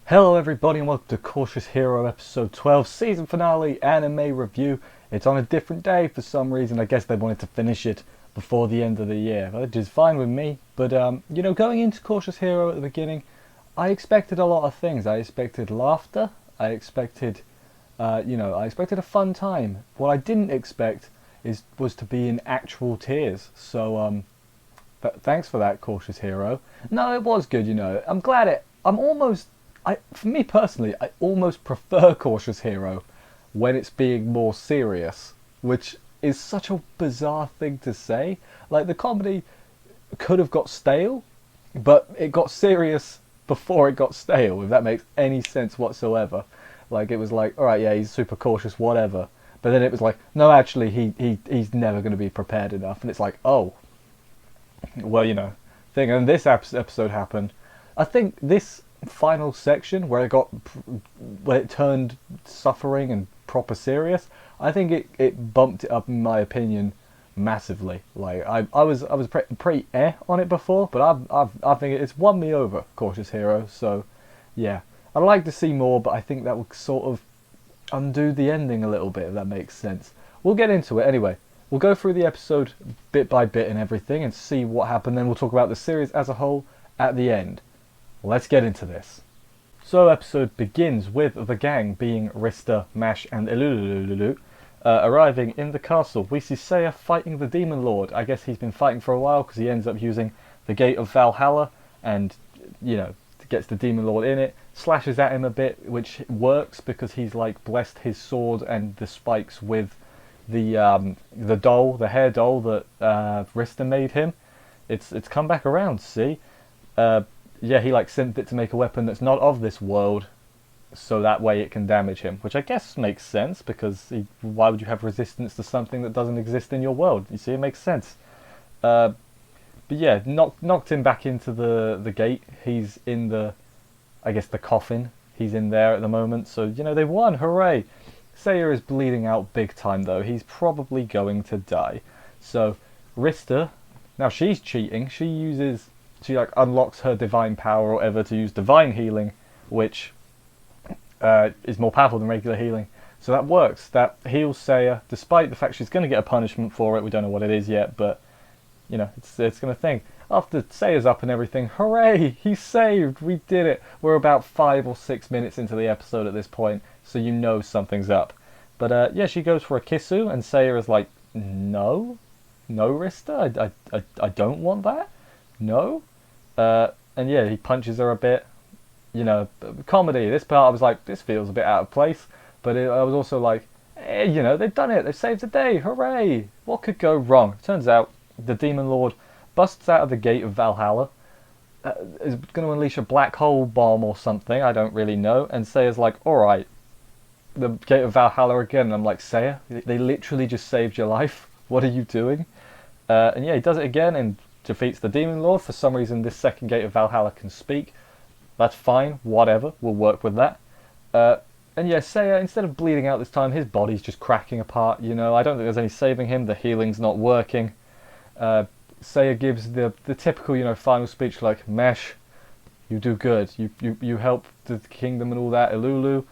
Hello everybody and welcome to Cautious Hero episode 12 season finale anime review. It's on a different day for some reason. I guess they wanted to finish it before the end of the year, which is fine with me. But going into Cautious Hero at the beginning, I expected a lot of things. I expected laughter. I expected a fun time. What I didn't expect was to be in actual tears. So thanks for that, Cautious Hero. No, it was good. I'm glad it. For me personally, I almost prefer Cautious Hero when it's being more serious, which is such a bizarre thing to say. Like, the comedy could have got stale, but it got serious before it got stale, if that makes any sense whatsoever. Like, it was like, alright, yeah, he's super cautious, whatever. But then it was like, no, actually, he's never going to be prepared enough. And it's like, oh, well, thing. And this episode happened. I think this final section where it turned suffering and proper serious, I think it bumped it up in my opinion massively. Like, I was pretty on it before, but I think it's won me over, Cautious Hero. So yeah, I'd like to see more, but I think that would sort of undo the ending a little bit, if that makes sense. We'll get into it anyway. We'll go through the episode bit by bit and everything and see what happened. Then we'll talk about the series as a whole at the end. Let's get into this. So episode begins with the gang, being Rista, Mash and Elulululu, arriving in the castle. We see Seiya fighting the Demon Lord. I guess he's been fighting for a while because he ends up using the Gate of Valhalla and, gets the Demon Lord in it, slashes at him a bit, which works because he's like blessed his sword and the spikes with the doll, the hair doll that Rista made him. It's come back around, see? Yeah, he like synthed it to make a weapon that's not of this world, so that way it can damage him, which I guess makes sense, because why would you have resistance to something that doesn't exist in your world? You see, it makes sense. But yeah, knocked him back into the gate. He's in the coffin. He's in there at the moment, so they won, hooray! Seiya is bleeding out big time though. He's probably going to die. So Rista, now she's cheating. She unlocks her divine power or whatever to use divine healing, which is more powerful than regular healing. So that works. That heals Seiya, despite the fact she's going to get a punishment for it. We don't know what it is yet, but it's going to think. After Seiya's up and everything, hooray! He's saved. We did it. We're about 5 or 6 minutes into the episode at this point, so something's up. But yeah, she goes for a kissu, and Seiya is like, no, Rista, I don't want that. No. And yeah, he punches her a bit. Comedy. This part I was like, this feels a bit out of place. But I was also like, they've done it. They've saved the day. Hooray! What could go wrong? Turns out the Demon Lord busts out of the Gate of Valhalla. Is going to unleash a black hole bomb or something. I don't really know. And Seiya's like, alright, the Gate of Valhalla again. And I'm like, Seiya, they literally just saved your life. What are you doing? And yeah, he does it again and defeats the Demon Lord. For some reason, this second Gate of Valhalla can speak. That's fine, whatever, we'll work with that. And yeah, Seiya, instead of bleeding out this time, his body's just cracking apart, I don't think there's any saving him, the healing's not working. Seiya gives the typical, final speech like, Mesh, you do good, you help the kingdom and all that, Ilulu,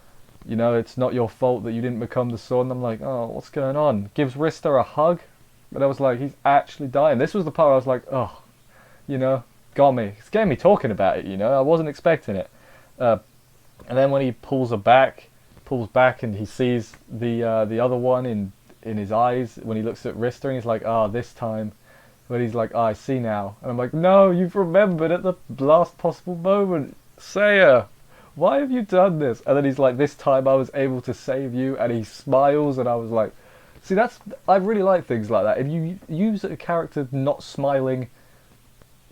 it's not your fault that you didn't become the sword. And I'm like, oh, what's going on? Gives Rista a hug. But I was like, he's actually dying. This was the part where I was like, oh, got me. It's getting me talking about it, I wasn't expecting it. And then when he pulls back and he sees the other one in his eyes, when he looks at Rista, and he's like, this time. But he's like, I see now. And I'm like, no, you've remembered at the last possible moment. Seiya, why have you done this? And then he's like, this time I was able to save you. And he smiles, and I was like, see, I really like things like that. If you use a character not smiling,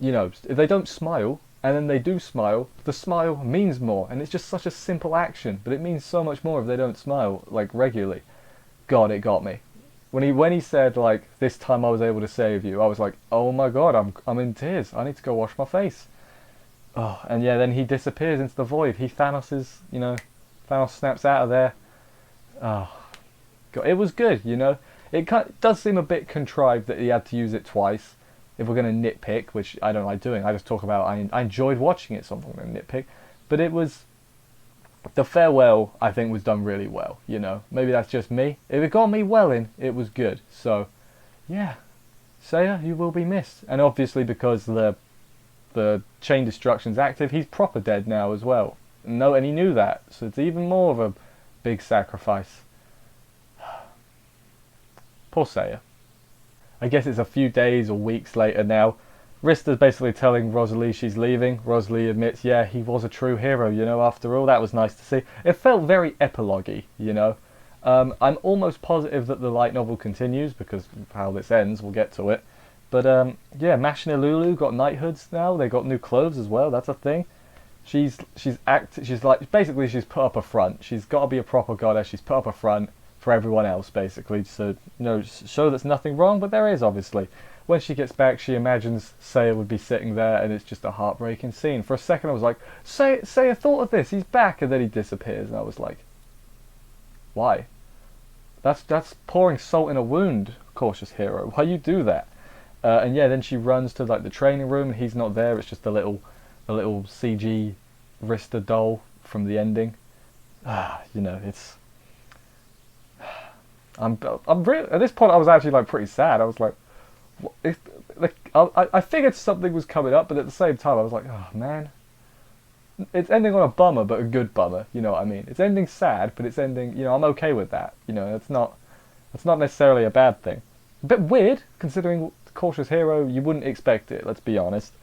if they don't smile and then they do smile, the smile means more. And it's just such a simple action, but it means so much more if they don't smile, like, regularly. God, it got me. When he said, like, this time I was able to save you, I was like, oh my god, I'm in tears. I need to go wash my face. Oh, and yeah, then he disappears into the void. Thanos snaps out of there. Oh. It was good, It does seem a bit contrived that he had to use it twice. If we're going to nitpick, which I don't like doing, I just talk about I enjoyed watching it, so I'm not going to nitpick. But it was The farewell, I think, was done really well. You know, maybe that's just me. If it got me well in, it was good. So, yeah, Seiya, you will be missed. And obviously, because the chain destruction's active, he's proper dead now as well. No, and he knew that, so it's even more of a big sacrifice. Poor Seiya. I guess it's a few days or weeks later now. Rista's basically telling Rosalie she's leaving. Rosalie admits, yeah, he was a true hero, you know, after all. That was nice to see. It felt very epilogue-y, you know. I'm almost positive that the light novel continues, because of how this ends, we'll get to it. But, yeah, Mashina Lulu got knighthoods now. They got new clothes as well, that's a thing. She's like, basically she's put up a front. She's got to be a proper goddess. She's put up a front for everyone else, basically. So, you know, show there's nothing wrong, but there is, obviously. When she gets back, she imagines Seiya would be sitting there, and it's just a heartbreaking scene. For a second, I was like, Seiya thought of this, he's back, and then he disappears, and I was like, why? That's pouring salt in a wound, cautious hero. Why you do that? And yeah, then she runs to like the training room, and he's not there. It's just the little CG Rista doll from the ending. You know, it's. I'm really, at this point I was actually like pretty sad. I was like, I figured something was coming up, but at the same time I was like, oh man, it's ending on a bummer, but a good bummer. You know what I mean? It's ending sad, but it's ending. You know, I'm okay with that. You know, it's not necessarily a bad thing. A bit weird considering Cautious Hero. You wouldn't expect it. Let's be honest.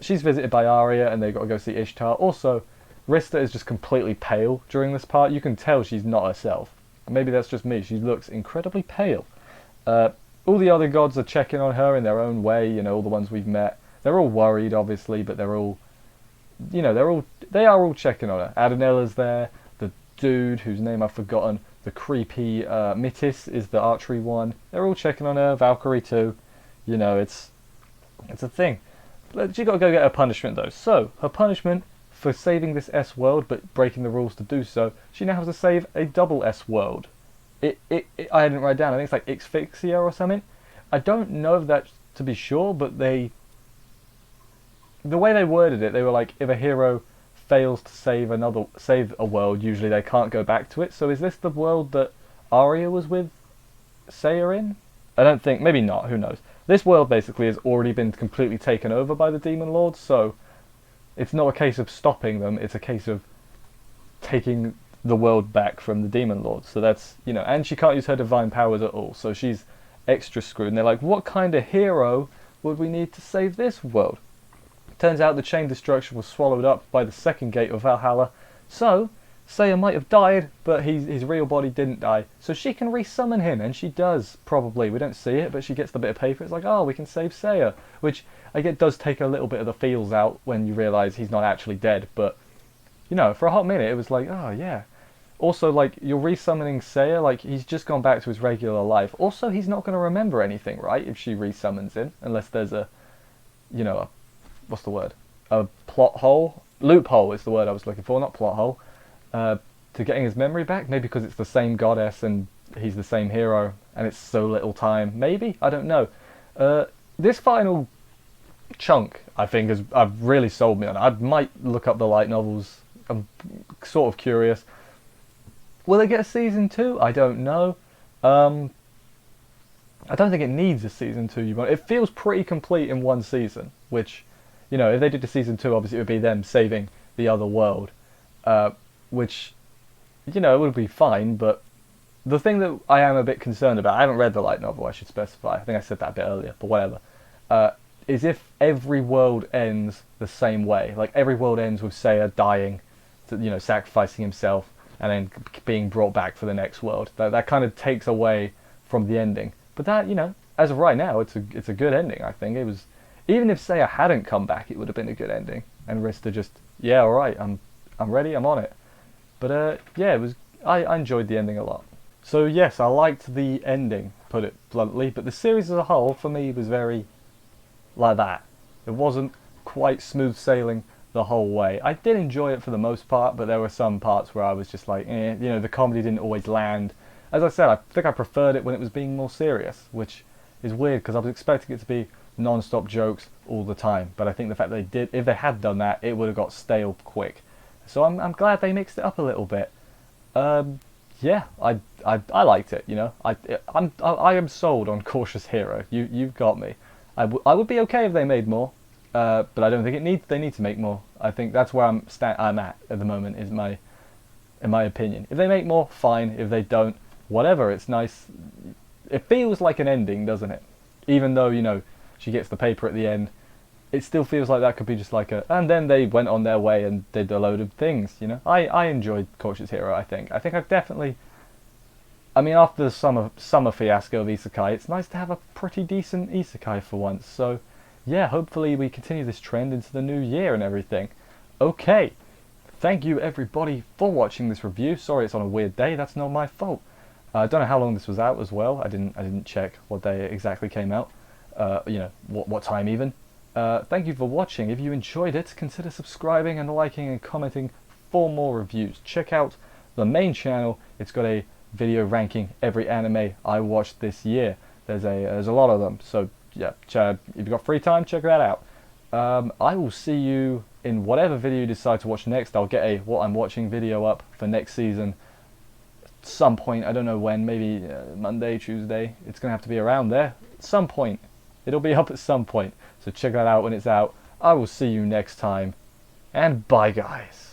She's visited by Arya, and they got to go see Ishtar. Also, Rista is just completely pale during this part. You can tell she's not herself. Maybe that's just me. She looks incredibly pale. All the other gods are checking on her in their own way. You know, all the ones we've met. They're all worried, obviously, but they're all, you know, they are all checking on her. Adonella's there. The dude whose name I've forgotten. The creepy Mitis is the archery one. They're all checking on her. Valkyrie too. You know, it's a thing. She got to go get her punishment though. So her punishment for saving this S world, but breaking the rules to do so, she now has to save a double S world. I didn't write down. I think it's like Ixfixia or something. I don't know that to be sure, but the way they worded it, they were like, if a hero fails to save a world, usually they can't go back to it. So is this the world that Arya was with Seiya in? I don't think, maybe not, who knows. This world basically has already been completely taken over by the Demon Lords, so it's not a case of stopping them, it's a case of taking the world back from the Demon Lords. So that's, you know, and she can't use her divine powers at all, so she's extra screwed. And they're like, what kind of hero would we need to save this world? Turns out the chain destruction was swallowed up by the second gate of Valhalla, so Seiya might have died, but his real body didn't die. So she can resummon him, and she does, probably. We don't see it, but she gets the bit of paper. It's like, oh, we can save Seiya. Which, I get, does take a little bit of the feels out when you realise he's not actually dead. But, you know, for a hot minute, it was like, oh, yeah. Also, like, you're resummoning Seiya, like, he's just gone back to his regular life. Also, he's not going to remember anything, right, if she resummons him, unless there's a, you know, what's the word? A plot hole? Loophole is the word I was looking for, not plot hole. To getting his memory back, maybe because it's the same goddess and he's the same hero and it's so little time. Maybe? I don't know. This final chunk, I think, I've really sold me on. I might look up the light novels. I'm sort of curious. Will they get a season 2? I don't know. I don't think it needs a season 2. But it feels pretty complete in one season, which, you know, if they did a season 2, obviously it would be them saving the other world, which, you know, it would be fine. But the thing that I am a bit concerned about, I haven't read the light novel, I should specify, I think I said that a bit earlier, but whatever, is if every world ends the same way. Like, every world ends with Seiya dying, you know, sacrificing himself, and then being brought back for the next world. That kind of takes away from the ending. But that, you know, as of right now, it's a good ending, I think. It was, even if Seiya hadn't come back, it would have been a good ending. And Rista just, yeah, alright, I'm ready, I'm on it. But yeah, it was, I enjoyed the ending a lot. So yes, I liked the ending, put it bluntly, but the series as a whole, for me, was very like that. It wasn't quite smooth sailing the whole way. I did enjoy it for the most part, but there were some parts where I was just like, you know, the comedy didn't always land. As I said, I think I preferred it when it was being more serious, which is weird because I was expecting it to be non-stop jokes all the time. But I think the fact that they did, if they had done that, it would have got stale quick. So I'm glad they mixed it up a little bit. Yeah, I liked it. You know, I am sold on Cautious Hero. You've got me. I would be okay if they made more, but I don't think they need to make more. I think that's where I'm at the moment, is in my opinion. If they make more, fine. If they don't, whatever. It's nice. It feels like an ending, doesn't it? Even though, you know, she gets the paper at the end, it still feels like that could be just like a. And then they went on their way and did a load of things. You know, I enjoyed Cautious Hero. I think I've definitely. I mean, after the summer fiasco of isekai, it's nice to have a pretty decent isekai for once. So, yeah, hopefully we continue this trend into the new year and everything. Okay, thank you everybody for watching this review. Sorry it's on a weird day. That's not my fault. I don't know how long this was out as well. I didn't check what day it exactly came out. You know, what time even. Thank you for watching. If you enjoyed it, consider subscribing and liking and commenting for more reviews. Check out the main channel. It's got a video ranking every anime I watched this year. There's a lot of them. So yeah, if you've got free time, check that out. I will see you in whatever video you decide to watch next. I'll get a what I'm watching video up for next season at some point. I don't know when, maybe Monday, Tuesday. It's gonna have to be around there at some point. It'll be up at some point, so check that out when it's out. I will see you next time, and bye guys.